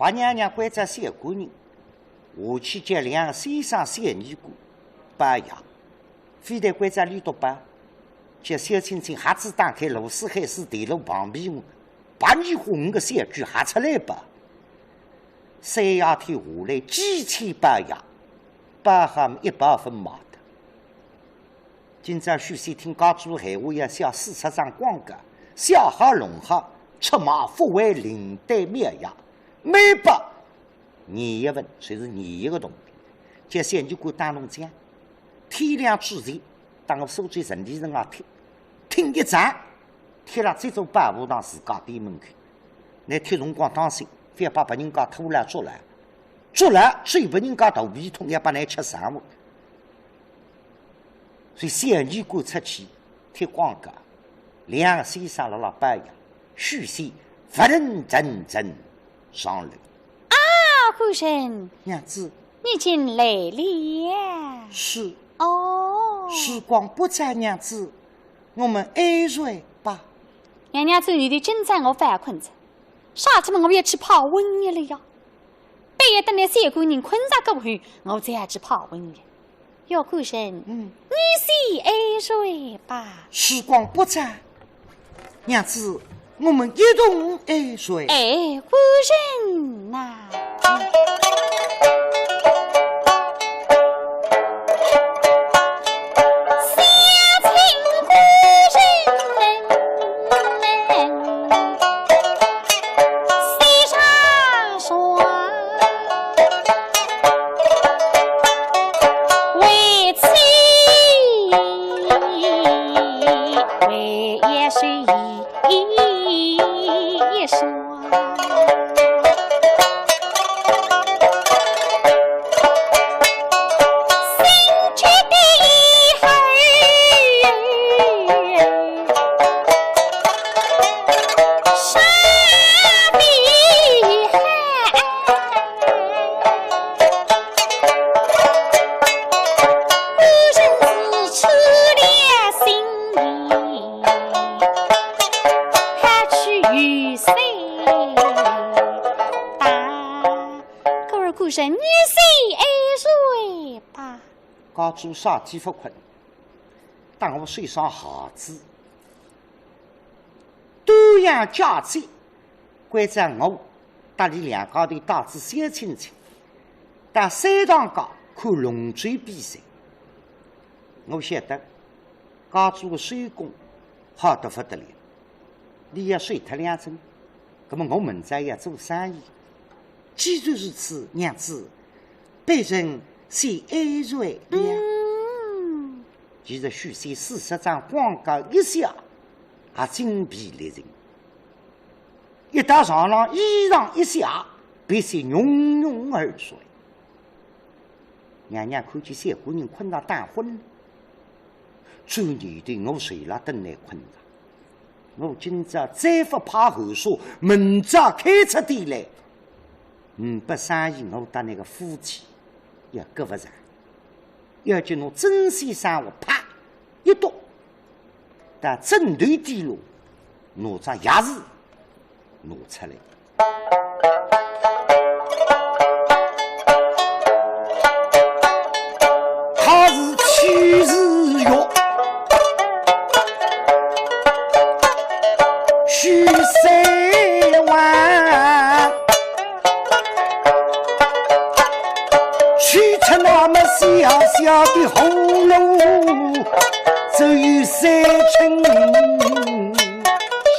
白娘娘关着三个人，下去接两个先生三尼姑，八爷，非得关着李督八，叫小青青瞎子打开卢四海市地路旁边，把你和五个三句喊出来吧。三爷天下来几千八爷，把他们100分骂的。今朝许仙听家主闲话，要想40张光格，小哈龙哈，出马复为领队灭牙，每把你一问，谁是你一个动兵？叫三尼姑打龙江，天亮之前，当我收集陈地人啊听一仗，贴了这座百步堂自家店门口，那贴辰光当心，非要把人家拖来捉来，谁把人家头皮痛，要把你吃伤了。所以三尼姑出去贴光格，两个先生了八爷，许仙不认真上楼。夫人，娘子，你进来了。是。哦，时光不再，娘子，我们安睡吧。娘子，你的今朝我犯困着，啥子么我要去泡温浴了呀？半夜等那三个人困着过后，我再要去泡温浴。哟，夫人，你先安睡吧。时光不再，娘子，我们一同安睡。哎，夫人呐。家主啥地不困，当我睡上孩子，多样家贼，关着我带领两家的大子小亲戚，到山塘高看龙舟比赛。我晓得家主的手工好得不得了，你要睡脱2针，那么我们再要做生意。既然如此，娘子，被人先安睡了。其实许仙40张光格一下，也精疲力尽。一到上浪衣裳一下，必须庸庸而睡。娘娘看见三个人困到打昏了，转念的我睡了等来困着。我今朝再不怕后说，明早开出地来，500生意我打那个夫妻也搁不上。要叫侬真先生我啪一刀，但针头地路拿张钥匙拿出来。他是去日月，许3万，取出那么小小的红楼，只有3层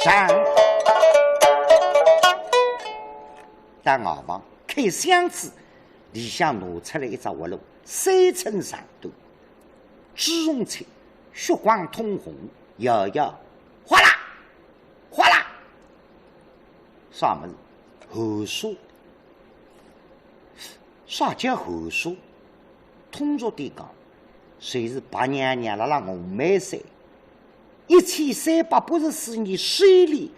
山。到衙房开箱子，里向拿出来一只活路，3层上头，猪绒菜，血光通红，摇摇哗啦哗啦，啥么子？后书。啥叫后书？通俗地讲，谁是白娘娘辣我梅山1384年10月里，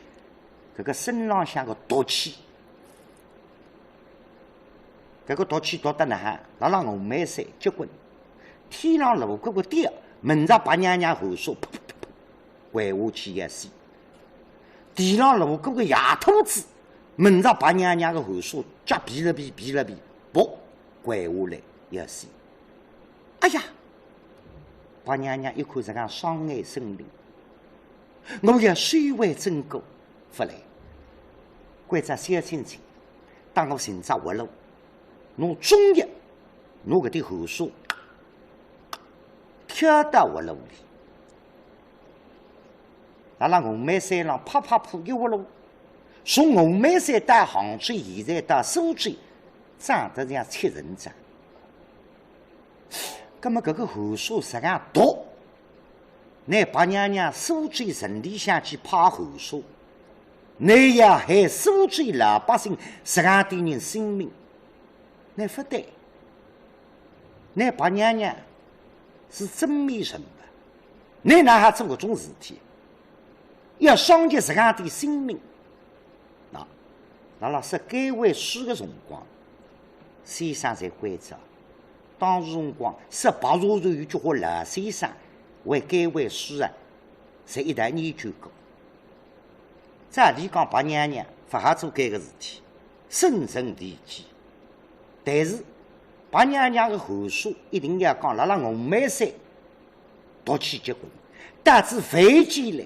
这个身浪向个毒气，这个毒气毒得呢哈，辣我梅山结棍，天上路过个地，闻着白娘娘后书，噗噗噗噗，跪下去一死；地上路过个野兔子，闻着白娘娘的后手，脚避了避，不跪下来要死。哎呀！白娘娘一看这样双眼生灵，我要虚伪真过，不来。关着小青青，当我寻找活路，侬终于，侬搿点后手跳到活路里，阿拉红梅山上啪啪铺一活路，从红梅山到杭州，现在到苏州，长得像七人掌。那么搿个后手实际上毒，拿白娘娘苏州城里向去派后手，你要害苏州老百姓12点人性命，那不对。那白娘娘是真没人的，你哪还做搿种事体？要伤及12点性命，那是改为书的辰光，先生才关照。当时辰光，是白如如有句话，老先生为改为书啊，才一旦研究过。这里讲白娘娘不好做搿个事体，深沉理解。但是白娘娘的后书一定要讲，辣红梅山夺取结果，导致飞机来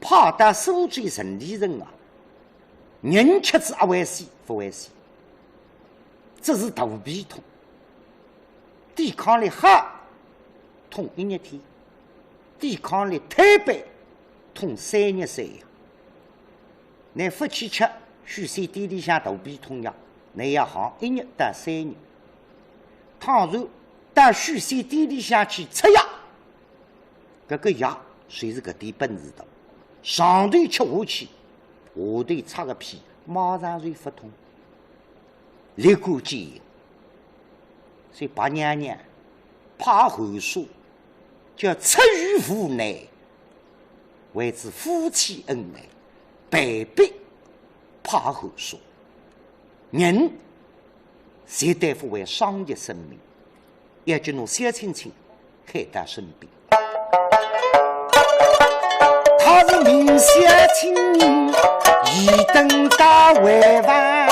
跑到苏州城里人啊，人吃之不为死，不为死，这是大悲痛。抵抗力好，痛1日天；抵抗力太背，痛3日3夜。你不去吃虚山店里向大悲痛药，你要好1日到3日。倘若到虚山店里向去吃药，搿个药谁是搿点本事的？上头吃下去，下头插个屁，马上就发痛，立竿见影。所以白娘娘怕后说叫出于无奈，为之夫妻恩爱，被逼怕后说，人谁对付为伤及生命，要叫侬小青青开到身边。他是明小青一等大为完，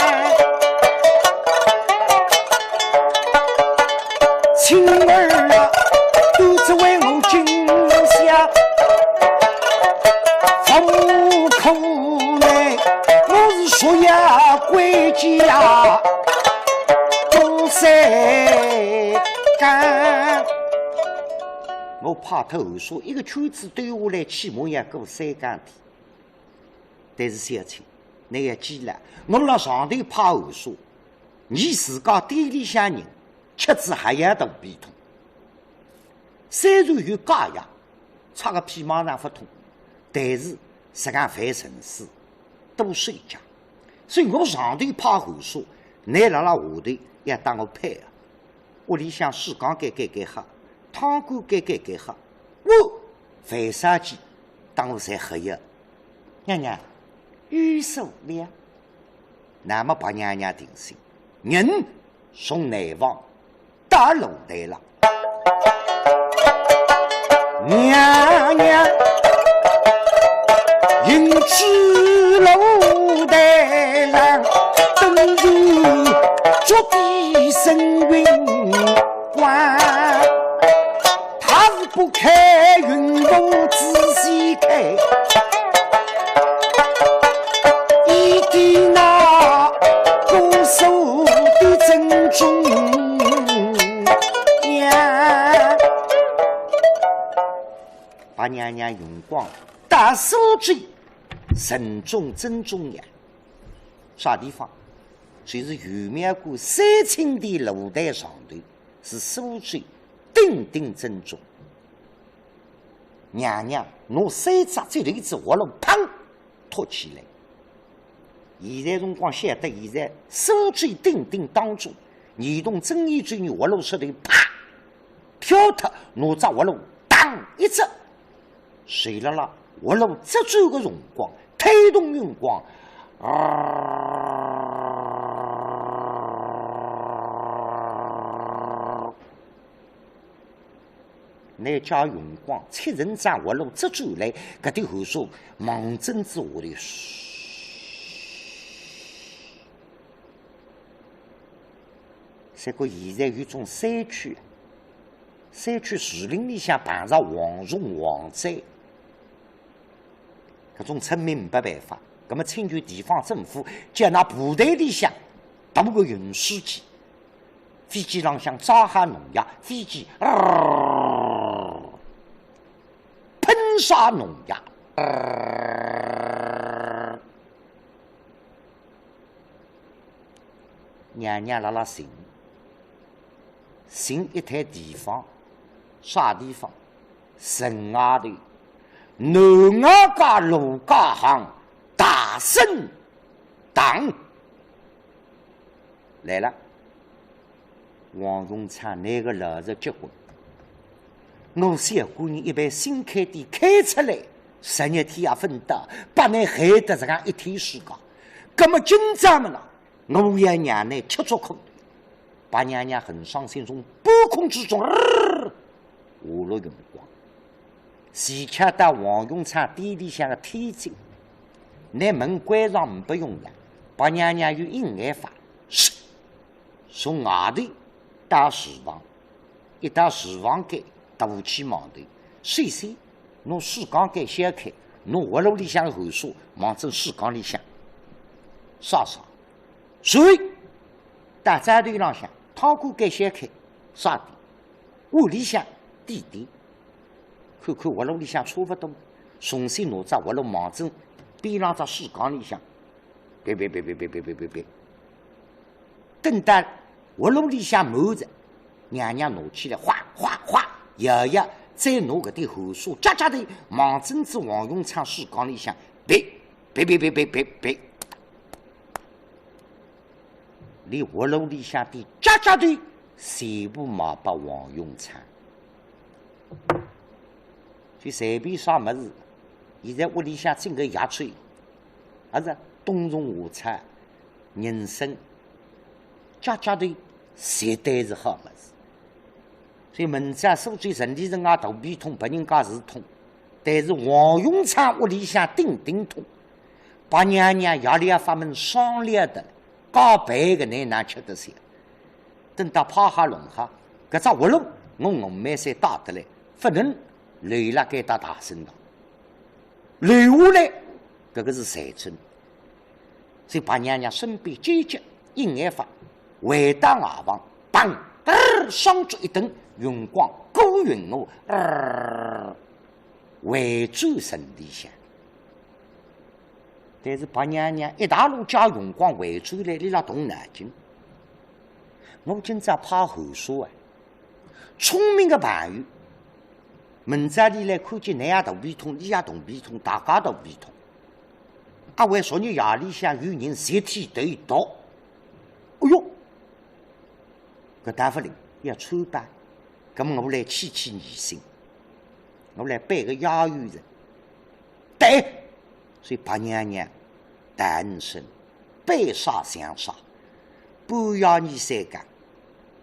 青儿啊，都只为我惊吓，风口内我是属呀归家，东山干。我怕他后说一个圈子对下来，起码要过3天。但是小青，你要记了，我让上头怕后说，你自家店里向人吃子还要大鼻痛，虽然有假药，插个屁马上发痛，但是实际犯城市多睡觉，所以我上头怕后说，你辣辣下头要当我配合，屋里向水缸该喝，汤锅该喝，我犯啥鸡当我才合约。娘娘有所了，那么把娘娘定性，人从南方打楼台了，娘娘迎至楼台上，登入脚底神云关，他是不开云风仔细开，一定那鼓手的正中呀，把娘娘用光大苏州神中正中央啥地方？就是玉苗谷三清的楼台上头，是苏州鼎鼎正中。娘娘拿3只最后一只活龙砰托起来。现在辰光晓得，现在苏州鼎鼎当中，移动正义之女活龙石头啪跳脱，拿只活龙当一只，随了啦活龙这转个辰光，推动运光那叫用光7人掌活路这转来，搿点后手猛针子下头，再过现在有种山区，山区树林里向碰上蝗虫蝗灾，搿种村民没办法，葛么请求地方政府叫那部队里向搭个运输机，飞机浪向装下农药，飞机喷洒农药。娘娘辣辣寻一滩地方，啥地方？城外头南外家陆家巷大圣堂来了。王永昌拿个老子结婚，我三姑娘一般新开店开出来，12天也分得，把你害得这样一天时间。那么今朝么呢？我要娘呢吃足空，把娘娘很伤心，从半空之中下落用光。前恰到王永昌店里向的天井，拿门关上不用了，把娘娘用阴眼法从外头到厨房，一到厨房间大起忙头，随随侬水缸盖掀开，侬活路里向的汗水往正水缸里向烧烧。水打灶头浪向，汤锅盖掀开，烧点；碗里向点点，看看活路里向差不多，重新拿只活路往正边浪只水缸里向，别，等到活路里向满着，娘娘拿起来，哗哗哗，摇摇，再拿搿点汗水，夹夹头往正子王永昌水缸里向，别。连活路里向的家家队全部卖给王永昌，就随便啥么子。现在屋里向整个野炊，还是冬虫夏草、人参，家家队绝对是好么子。所以文章书记陈立人啊，肚皮痛，别人家是痛，但是王永昌屋里向顶痛，把娘娘夜里发门商量的。高白个难哪吃得消？等到趴下弄下，搿只活路我红梅山打得来，不能留辣盖到大圣堂，留下来搿个是财政，所以把娘娘身边尖叫阴眼法，回到外房，砰双足一蹬，云光勾云雾，回转神里向。但是把娘娘一大路叫用光回转来，你拉动脑筋。我今朝怕后说啊，聪明的朋友，明朝里来看见你也肚皮痛，你也肚皮痛，大家肚皮痛。阿为昨日夜里向有人集体头一刀，哎哟，搿大夫灵要穿吧，咁么我来气你心，我来背个押语人，对，所以把娘娘。单身被杀相杀，半夜你三更，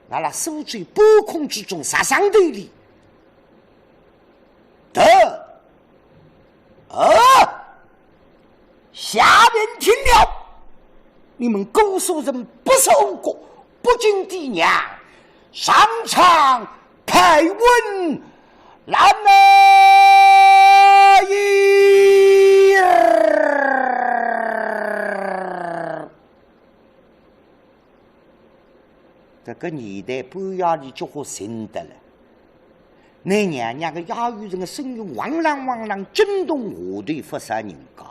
阿拉苏州半空之中杀上头里，下面听了，你们姑苏人不受过，不敬爹娘，上场派问蓝这个年代半夜里就好寻得了，那娘娘个哑语人的声音汪啷汪啷惊动下头不少人家。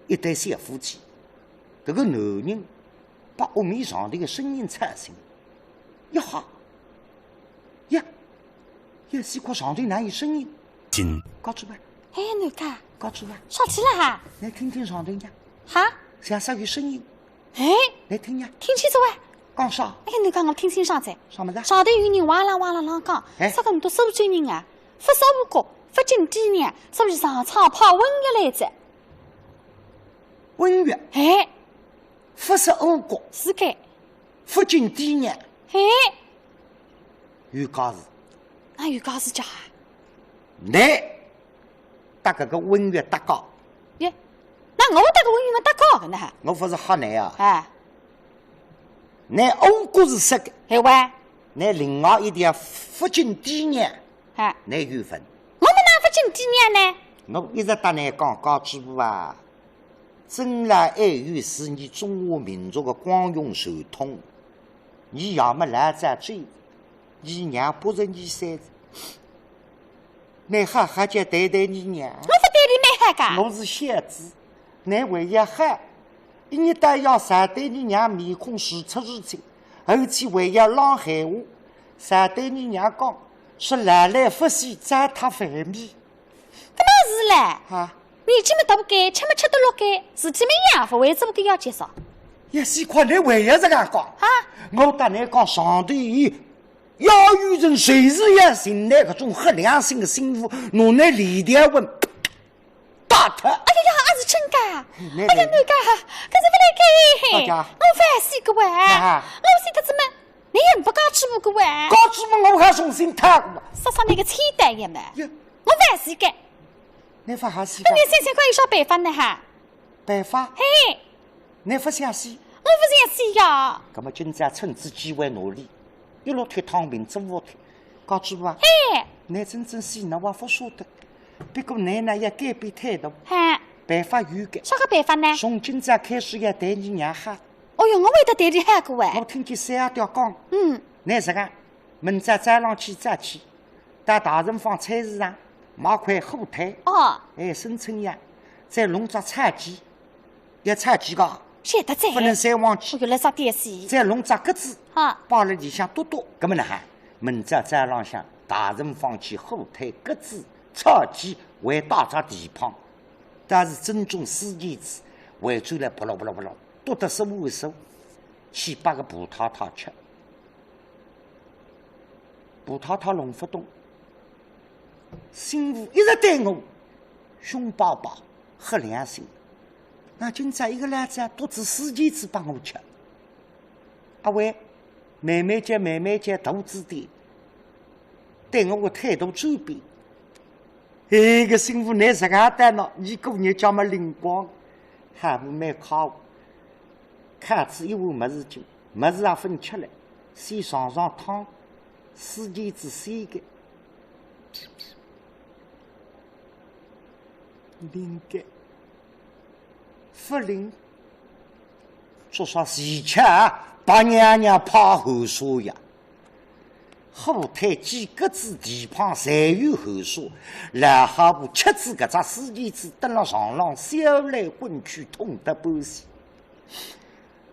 一对小夫妻，这个男人把屋面上头的声音吵醒，一哈呀，有西瓜上头哪有声音？告诉吧。哎，哪个？告诉吧。啥起了哈？来听听上头呀。哈？像啥有声音？哎，来听呀。听清楚哎。讲啥？哎，你讲我听清爽噻。啥么子？上头有人哇啦哇啦啷讲，说搿么多苏州人啊，不守无国，不敬爹娘，所以上场跑瘟疫来着。瘟疫？哎，不守无国，是该。不敬爹娘。哎，有家事。哪有家事讲啊？你搭搿个瘟疫搭高。耶，那我搭个瘟疫没搭高个呢？我不是吓你啊。哎。那欧国是说的，哎喂，那另外一条福晋爹娘，啊，那有分。我们哪不进几年呢？我一直打你讲，高知府啊，真来爱语是你中华民族的光荣传统。你要么来在追，你娘不是你生的，你还叫对对你娘。我不对你没喊噶。我是小子，你为一喊，一日到要上对你娘面孔如出如进，后期为要浪海话，上对你娘讲，说来来不喜糟蹋饭米。搿么是唻，啊，年纪么大不该，吃么吃得落该，事体么样不为这么个要介绍一西块你为要这样讲啊？我跟你讲，上头有要有人随时要寻来搿种黑良心的媳妇，侬那李天文打他。哎呀，也是真噶！哎呀，那侬讲哈，搿是不来该。大家我反思个喂，啊我现在怎么你也不讲吃不个喂？高知府我还重新他过，说说那个菜单也没，哟，我反思个。你发哈西那你3块有啥办法呢哈？办法？嘿，你不想死？我不想死呀。那么今朝趁此机会努力，一路推躺平做下去。高知府啊，嘿，你真正死侬还不晓得，不过你呢要改变态度，哈，办法有个。啥个办法呢？从今朝开始要对你娘喊。哦哟，我会得对你喊个喂。我听见三条讲，嗯，你这个明朝早上去早起，到大人坊菜市场买块火腿，哦，哎，生春芽，再弄只菜鸡，要菜鸡个，晓得在。不能再忘记我。原来啥点事？再弄只鸽子，哈，包了里向多多。咁么呢哈，明朝早浪向大人坊去火腿、鸽子、炒鸡，为打着地旁，但是正宗四件子，围住来不咯不咯不咯，多得是无数，7、8个葡萄糖吃，葡萄糖弄不动。媳妇一直对我凶巴巴、黑良心。那今朝一个篮子多子4件子帮我吃。阿伟，慢慢接肚子的，对我的态度转变。哎，个媳妇你这个单了，你个人叫么灵光，还不蛮靠。看子一碗没事酒，没事也分吃了，先上汤，4件子3个。灵感，不灵，做啥事吃把娘娘怕后沙呀？火腿、鸡、鸽子地旁侪有后沙，然后部吃子搿只4件子蹲辣床上烧来滚去，痛得半死。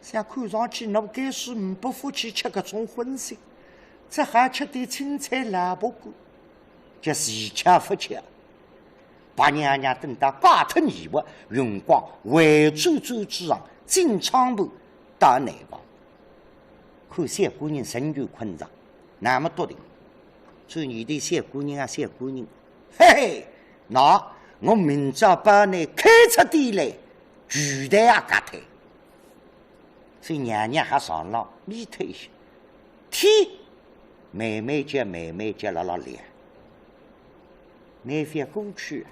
像看上去侬该是5不夫妻吃搿种荤腥，这还吃点青菜萝卜干，叫是吃不吃？把娘娘等到挂脱泥窝，用光回转转之上，进窗铺到内房。看小姑娘神有困场，那么多的，做你的小姑娘啊，小姑娘，嘿嘿，那我明朝把你开出地来，巨台啊夹台。所以娘娘还上浪眯头一些，天慢慢接了亮。那边过去，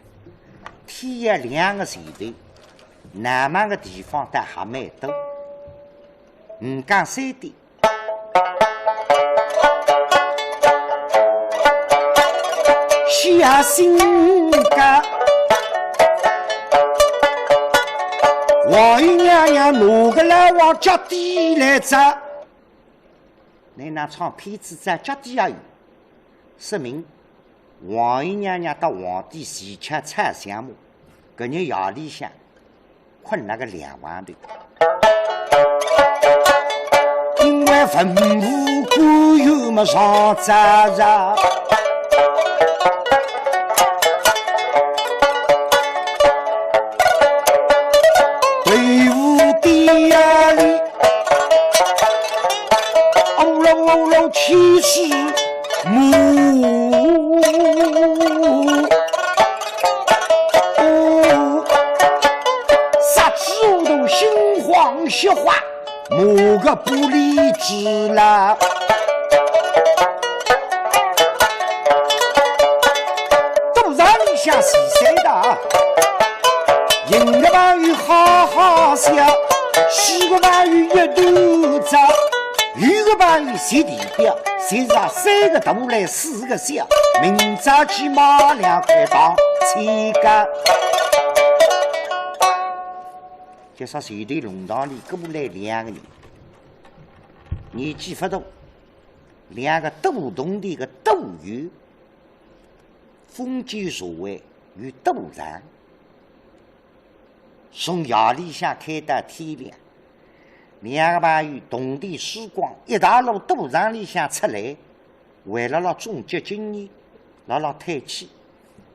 天也亮个前头，南蛮个地方但还蛮多。讲3点，下心肝，王姨娘娘拿个来往脚底来走。你那唱片子在脚底也有，说明王姨娘娘到皇帝前吃菜香木，搿日夜里向困那个2碗头，因为吩咐官员们上早上，队伍第二里，哦喽气势母。雪花，某个不理智了。都让你想是谁的？一个玩意好好笑，10个玩意一肚子。有个朋友写地表，写上3个大来4个小，明早起马2块当7个。就说随队弄堂里过来2个人，年纪不大，2个都懂的个都有，封建社会与都长，从夜里向开到天亮。2个朋友同地时光，一大路赌场里向出来，为了终结经验，了退气。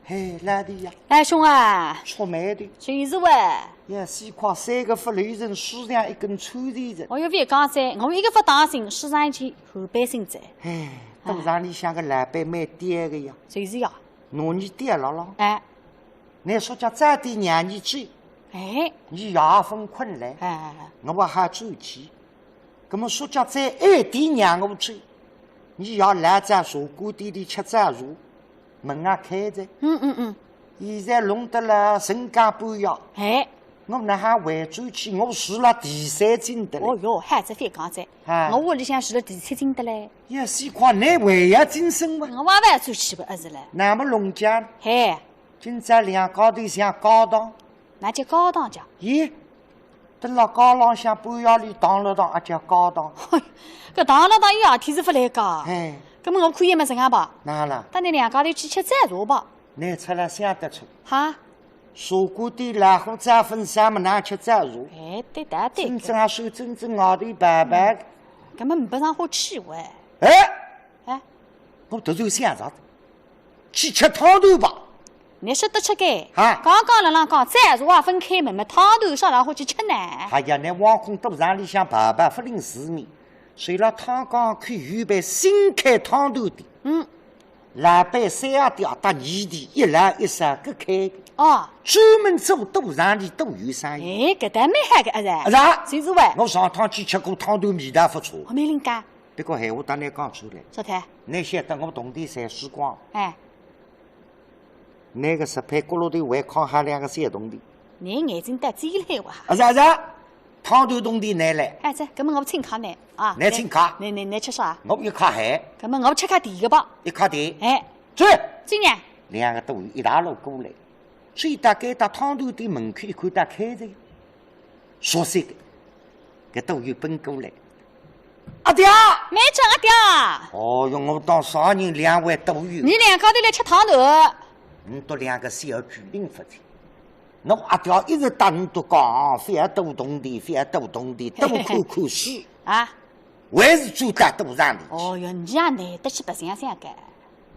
嘿，老弟呀！哎，兄啊，出卖的。就是喂。呀，西瓜3个不留人，输上1根臭地人。我又别讲噻，我一个不当心，输上一件后背心子。哎，赌场里向个老板蛮嗲个呀。就是呀。拿你嗲了。哎。你说叫早点让你走。哎。你夜分困来。哎。我还走起。那么说叫再晚点让我走，你要来在茶馆店里吃早茶。门啊开着，现在弄得了人家半夜，哎，我那还回转去，我住了第3间的嘞。哦哟，还这非讲噻，我屋里向住了第7间的嘞。呀，西瓜你为呀精神嘛？我还回转去不是嘞？那么农家，嘿，今朝2高头像高档，那叫高档叫？咦，得了高浪向半夜里荡了荡，也叫高档。嘿，搿荡了荡有夜天是不来讲？哎。那么我可以么这样吧？哪了？到你2高头去吃早茶吧。你出来想得出？哈？茶馆店老虎早分啥么哪吃早茶？哎，对的对。真正啊，手真正熬头白白的。根本不让好吃喂。哎，我突然想着的，去吃汤头吧。你说得吃该？啊，刚刚了讲早茶啊分开门嘛，汤头啥然后去吃呢？哎呀，那网红赌场里向白白不领市面。随了汤缸可以预备新开汤头店，老板3样吊搭2地，1老1少各开的。哦，专门做赌场里都有生意。哎，搿搭蛮嗨个是啊，就是喂。我上趟去吃过汤头，味道不错。我没人家。别个闲话当你讲出来。说台。你晓得我同地赚时光。哎。那个10盘锅炉头还靠下2个山洞的。你眼睛带嘴来哇？是啊。汤头洞的拿来。哎，这，搿么我请客呢啊？你请客。你吃啥？我一卡海。搿么我吃卡第一个吧。一卡第。哎。走。走呢。 2个都有一大路过来，所以大概到汤头店门口一看，他开着，说3个，搿都有奔过来。阿爹，没吃阿爹。哦哟，我当啥人2位都有。你2高头来吃汤头。你都2个小巨灵发财。我阿爹一直打你都讲，非要多动的，非要多动的，多看看书啊，还是做到赌场里。哦哟，你也难得去白相相个。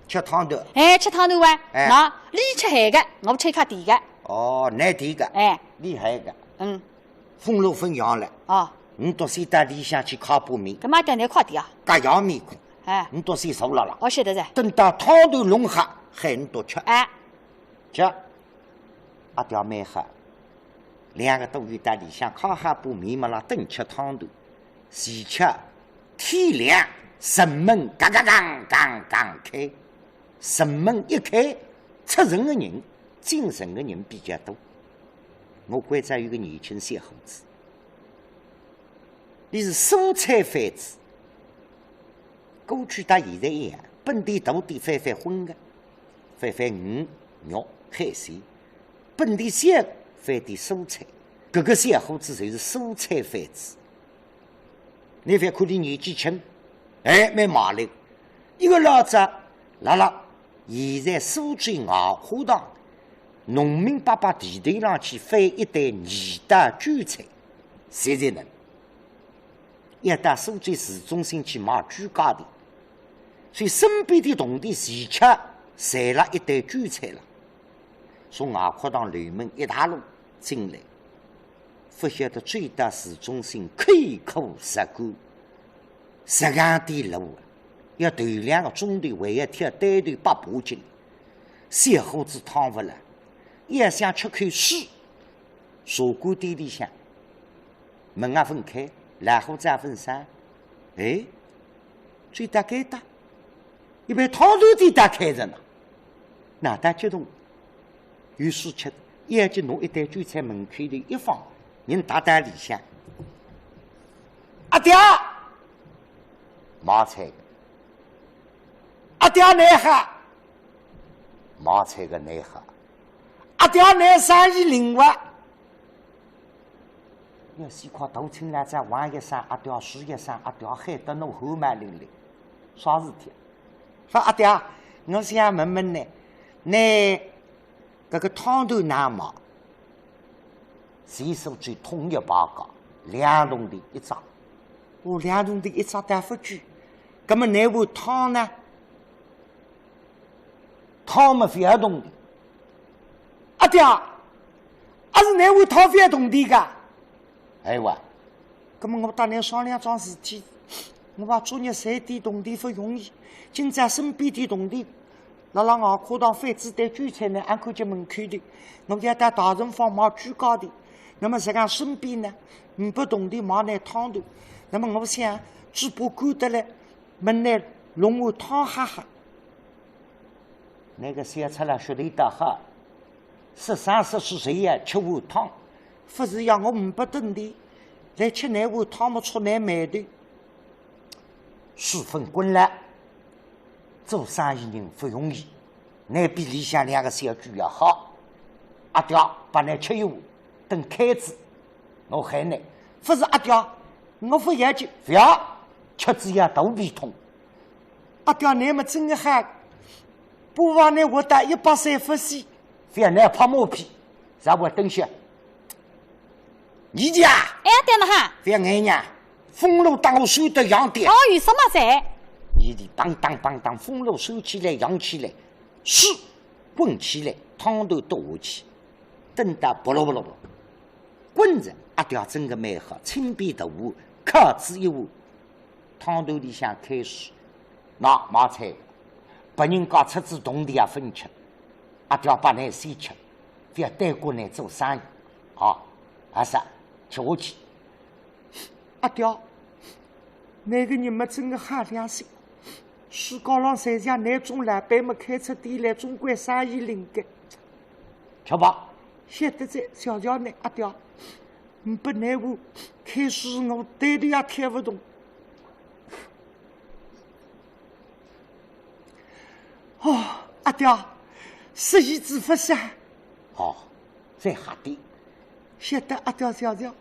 吃汤头，哎，吃汤头啊！那你吃海个，我吃卡第个。哦，你第一个，哎，厉害个，分路分洋了。哦，你到先到里向去烤把面，干嘛点点快点啊？加洋面块，哎，你到先熟了。我晓得噻。等到汤头弄黑，还你多吃。哎，吃，阿爹蛮黑，2个都有在里向烤哈把面嘛啦，等吃汤头，前吃天亮，城门刚开。 城门一开，出城的人、进城的人比较多。我观察有个年轻小伙子，你是蔬菜贩子，过去到现在一样，本地大店贩荤的，贩鱼、肉、海鲜；本地小贩点蔬菜。这个小伙子就是蔬菜贩子。你别看你年纪轻，哎，蛮麻利。一个老子拉。 现在苏州外花塘农民伯伯地头上去贩一袋二大韭菜，谁才能？要到苏州市中心去买猪家的，所以身边的同地前吃赚了一袋韭菜了。从外花塘南门一大路进来，不晓得追到市中心开阔实干，10行点路。 要头2个钟头，还要挑单头8把斤，小伙子躺不了，也想吃口书。茶馆店里向门也分开，老伙子也分散。哎，最大该打，一般汤头店打开着呢。哪打激动，有书吃，眼睛弄一袋韭菜门口头一放，人打里向。阿爹。毛菜的。阿爹内哈，毛菜的内哈，阿爹内310万。要西块头青来在玩一山，阿爹输一山，阿爹害得侬后满淋漓，啥事体？说阿爹，我想问问呢，你这个汤头哪毛？谁手最统一报告2栋的一张，哦，2栋的一张大不句，那么那碗汤呢？汤么非要动的，阿爹，阿是那碗汤非要动的噶？哎哇，那么我打你商量桩事体，我把昨日3点动地不容易，今朝身边的动地，那让我课堂饭子带韭菜呢，俺看见门口的，我要带大人放毛猪高的。那么这个身边呢，不懂的毛来汤头，那么我想只不过得来，门来弄我汤哈哈。那个小出来学的得好，13、14岁呀吃碗汤，不是要我不懂的，来吃那碗汤么出来买的。书分滚来，做生意人不容易，那比理想2个小猪要好。阿爹把那吃一碗。等开支，我喊你，不是阿爹，我不要紧，不要吃子要肚皮痛。阿爹，你们真的还不往那我打130不西，不要那泡沫皮，让我等下。你家，哎，对了哈，不要俺娘，风炉当我手的养的。哦，有什么噻？你的当当当当，风炉收起来，扬起来，水滚起来，汤头倒下去，等到不噜不噜不噜。滚着，阿爹真个蛮好，清便的碗，靠子一碗，汤头里向开水，那毛菜，别人家出子同地也分吃，阿爹把那先吃，不要带过来做生意，好，阿啥吃下去。阿爹，那个人们真个好良心，世界上谁像那种老板们开出店来，总归生意灵感。吃吧，晓得在小小呢，阿爹。不难过，开始我对的也听不懂。哦，阿爹，食意之不善。哦，再喝点。晓得阿爹小小。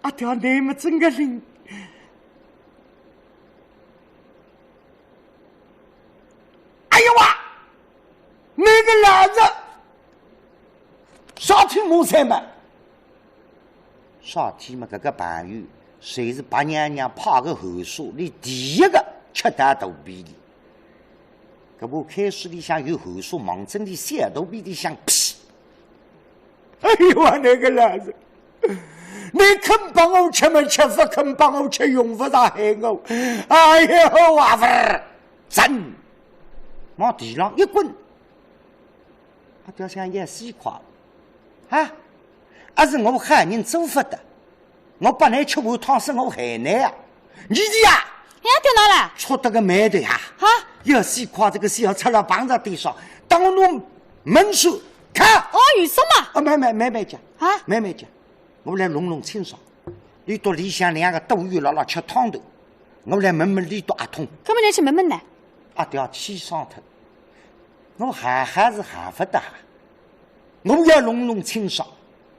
阿爹，你们真个灵。哎呀哇，那个老子！少天莫才嘛，少天嘛，这个朋友谁是白娘娘泡个后手，你第一个吃大肚皮里。这部开始里向有后手，忙真的小肚皮里向屁。哎呦啊，那个老子，你肯帮我吃么吃，不肯帮我吃，用不着害我。哎呦哇不儿，真往地上一滚，他就像也死垮了。啊！而是我害人做不得，我把你吃碗汤是我害你啊！你的呀，哎，掉哪了？出得个霉的呀！啊！要西瓜这个小吃了绑在地上，当我弄门手看。哦，有什么？啊，没讲啊，没讲，我来弄清爽。你到里向2个多鱼了吃汤头，我来问问里头阿通。干嘛来去问问呢？阿爹气伤他，我还是还不得。我要弄清爽，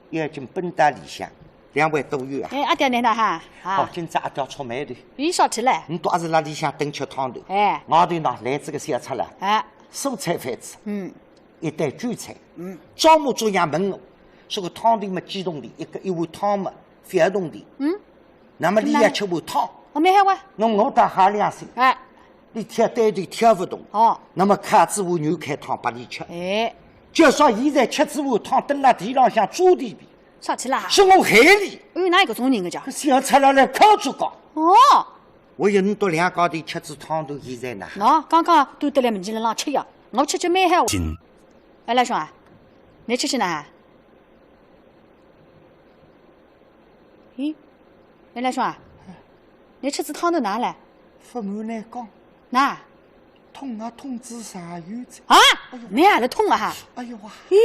已经奔到里向，2位多月啊！哎，阿爹来了哈！好，今朝阿爹出门的，你少吃了。你到是那里向等吃汤头。哎，外头呢来这个小吃了，哎，蔬菜饭子，一袋韭菜，招募这样问我，说个汤头嘛几桶的，一碗汤嘛2桶的，那么你要吃碗汤，我没喊我，我打哈2声，哎，你挑对的挑不动，哦，那么开子碗牛开汤把你吃，哎。就说现在吃这碗汤，蹲在地上像猪地皮，少吃了，是我害你。哎呦，哪一个种人个叫？小出来来靠住讲。哦，我有你到2高地吃这汤头，现在呢？喏，刚刚都得来门前了让吃药，我吃蛮好。哎，老兄啊，你吃呢？咦，哎，老兄啊，你吃这汤头哪来？不瞒你讲，哪？痛啊痛至上有子啊！你还是痛啊哈！哎呦哇！咦，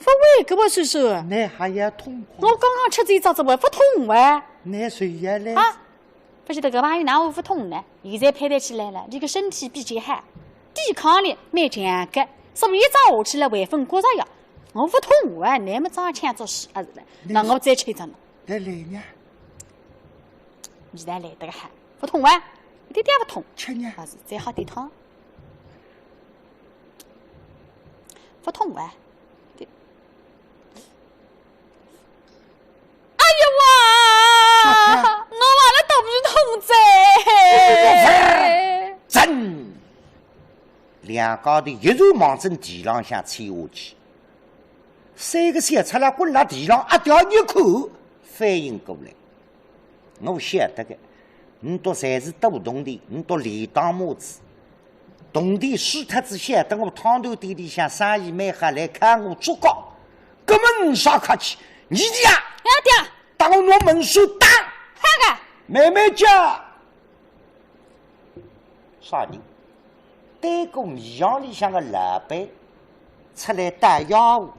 不会给我叔叔。你还要痛我刚刚吃这咋子会不痛啊？你谁也来啊，不晓得这玩意哪会不痛呢？现在排得起来了，你个身体比较好，抵抗力蛮强个，所以一早下起来会分过着药。我不痛啊，那么早抢做事啊是的，那我再吃一张了。来来呢？现在来得个好，不痛啊，一点点不痛。吃呢？还是再好点汤。不痛啊！哎呀哇！我忘了肚子痛噻！真，两高的一如往正地浪向吹下去，三个小出来滚到地浪，一条一看，反应过来，我晓得个，你都侪是多动的，你都理当母子。动地死特子晓得我汤头店里向生意蛮好，来看我做高，根本你啥客气？你的呀！爹，当我拿门手打，喊个妹妹家，啥人？对个米阳里向个老板出来打药物，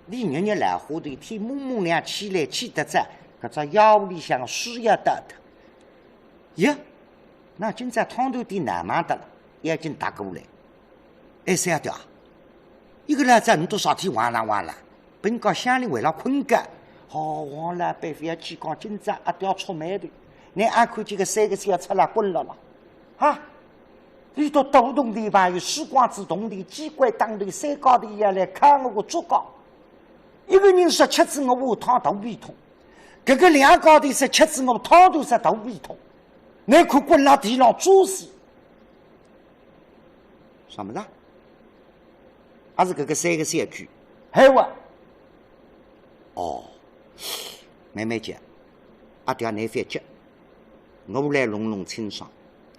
你日日来花头天模模亮起来起得着，搿只药物里向个水要倒脱。呀，那今朝汤头店难忙得了，已经打过来。哎，三条，一个来在你都啥天玩了，本讲乡里为了困觉。王老板非要去讲今朝一定要出卖的，你眼看见个三个小出来滚了啊！你都多动的吧？有时光之动的，机关当头，山高头也来看我个竹篙。一个人说吃子我下汤肚皮痛，这个两高头说吃子我汤头说肚皮痛，你看滚了地上做死，什么的？还是这个三个小句，还我哦。妹妹姐，阿爹你别急，我来弄清爽。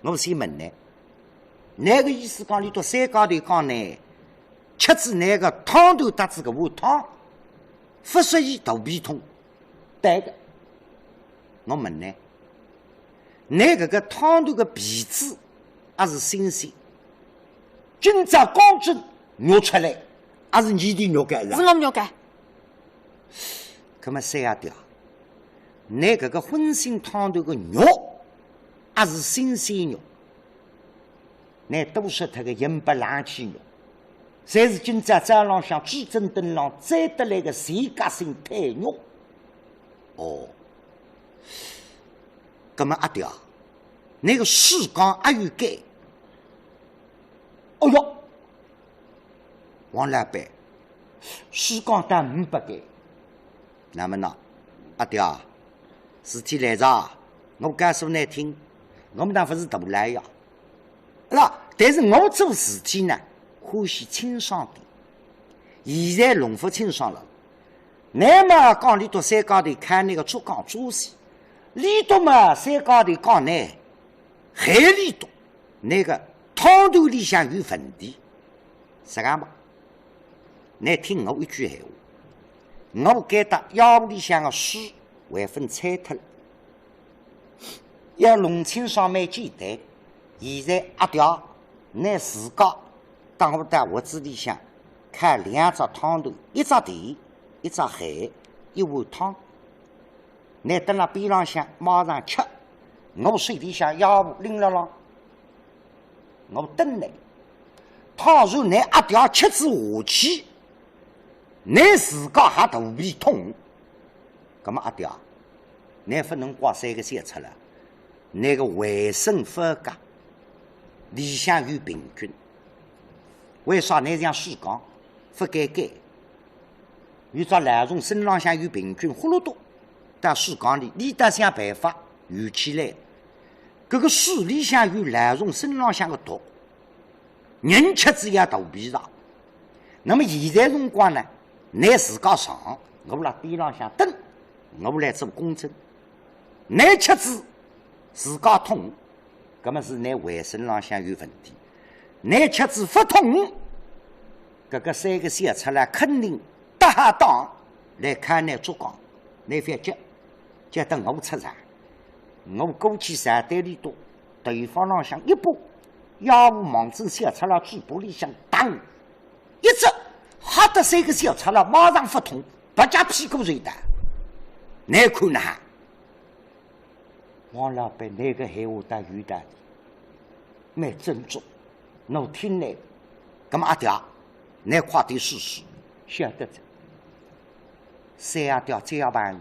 我先问你，那个意思讲你到山高头讲呢，吃子那个汤头搭子个碗汤，不属于肚皮痛，对的。我问你，你这个汤头个皮子还是新鲜？今朝刚蒸肉出来，还是你的肉干是我们肉干。那么三阿爹，你这个荤腥汤头个肉还是新鲜肉？你多说他个银不冷气肉，才是今朝早浪向至尊灯浪摘得来个全家性胎肉。哦，那么阿爹，那个水缸还有盖？哦哟，王老板，水缸打500盖。那么呢，阿爹，事体来着，我告诉你听，我们当不是大来呀，但是我做事体呢，欢喜清爽点。现在农夫清爽了，那么讲里到山高头看那个竹竿竹戏，里头嘛山高头讲呢，海里头那个汤头里向有问题，是干嘛？你听我一句闲话。我给他药物里向的水会分拆脱了，要弄清爽蛮简单。现在阿条，你自家当我在屋子里向开2只汤头，一只甜，一只海，一碗汤。你等那边浪向马上吃，我水里向药物拎了了，我等你。倘若你阿条吃子下去。你自家还肚皮痛，那么阿爹，你不能挂3个小出来，那个卫生合格，里向有病菌。为啥你这样水缸不该改？有只懒虫身浪向有病菌，呼噜多，到水缸里，你得想办法游起来。这个水里向有懒虫身浪向的毒，人吃子也肚皮上。那么现在辰光呢？你自家上，我辣边浪向等，我来做公证。你吃子自家痛，那么是你卫生浪向有问题。你吃子不痛，这个3个小出来肯定打哈当来看你做工。你别急，就等我出场。我过去3袋里多，对方浪向一把，药物盲针小出来嘴巴里向当一只。哈得3个小出了，马上发痛，不加屁股睡的。你看呐，王老板那个闲话打语的，蛮郑重，侬听来。咁么阿爹，你快点试试，晓得着。三阿爹再要办事，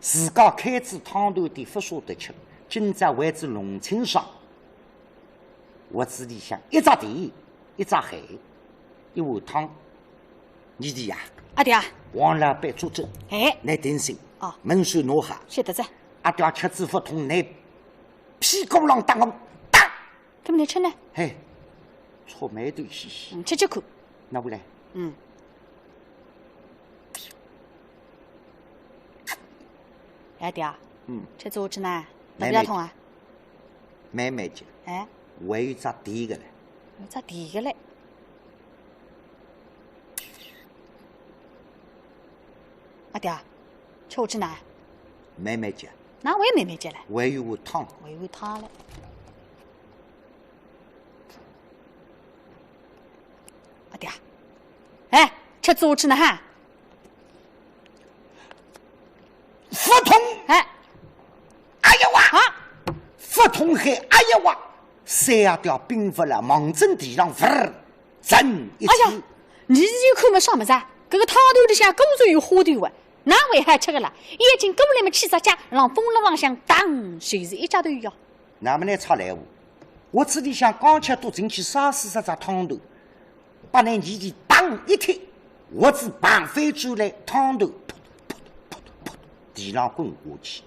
自家开支汤头的不舍得吃，今朝为之龙庆上。我子里向一只地，一只海，一碗汤。你的呀，阿爹，王老板作证，哎，你定心哦，门水挪下。晓得着。阿爹吃子不痛，你屁股上打我打。咁么你吃呢？嘿，搓眉头细细。吃看。那不来？哎爹，吃做吃呢？没不要痛啊？慢慢吃。哎，还有只低个嘞。有只低个嘞。阿爹，吃吃呢？慢慢吃。那我也慢慢吃了。还有碗汤。还有汤嘞。阿爹，哎，吃做吃呢哈？腹痛，哎，哎呀哇！啊，腹痛还哎呀哇！三阿爹并不了，忙正地上震一哎起。呀，你有看没啥么子啊？这个汤头里向果然有花头啊！哪位还吃个啦？眼睛过来么起只家，让风了往向当，就是一家头呀。那么呢吵来话，我这里想刚吃多进去杀死这只汤头，把那泥地当一踢，我只绑飞出来，汤头扑地上滚下去。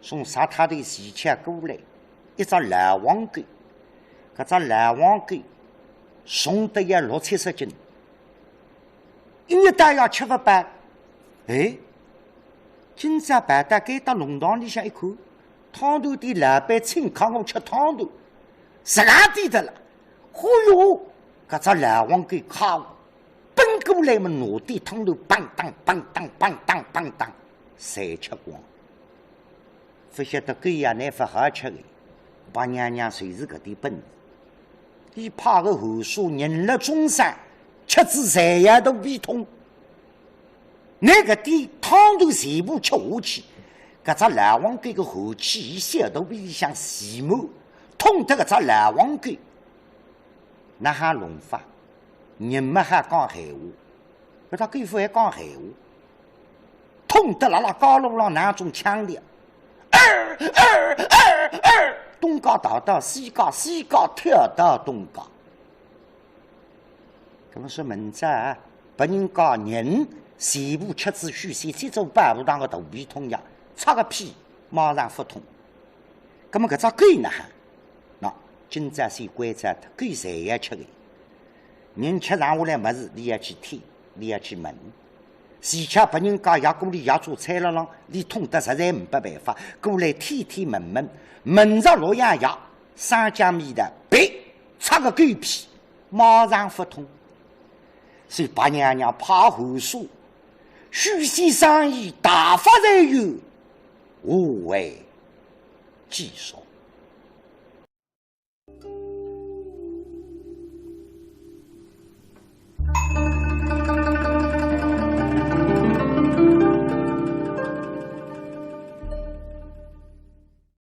从沙滩头洗起过来，一只蓝黄狗，搿只蓝黄狗重得也60-70斤，因为大要吃不饱。哎，今朝白大该到弄堂里向一看，汤头的老板请客我吃汤头，实个地的了。忽悠，搿只蓝黄狗卡我，奔过来么拿点汤头，梆当梆当梆当梆当，侪吃光。不晓得狗呀，乃不好吃的，把娘娘随时搿点本事。伊怕个后数人了中山，吃子侪夜都胃痛。那个点汤头全部吃下去，搿只蓝黄狗个后气伊小肚皮里向细满，痛得搿只蓝黄狗，那还弄法，人们还讲闲话，搿只狗夫还讲闲话，痛得辣高路上那种腔调，东高逃到西高，西高跳到东高。搿么说明子啊，别人讲人。全部吃子虚线，再做半步当个大皮痛呀，擦个屁马上腹痛。那么搿只狗呢？喏，今朝先观察它，狗侪要吃的。人吃上下来么事，你要去听，你要去问。前恰别人讲夜锅里夜做菜了啷，你痛得实在没办法，过来天天问，问着洛阳夜，三江面的别擦个狗屁，马上腹痛。所以八娘娘怕后数。虚线生意大发财有，无为继手。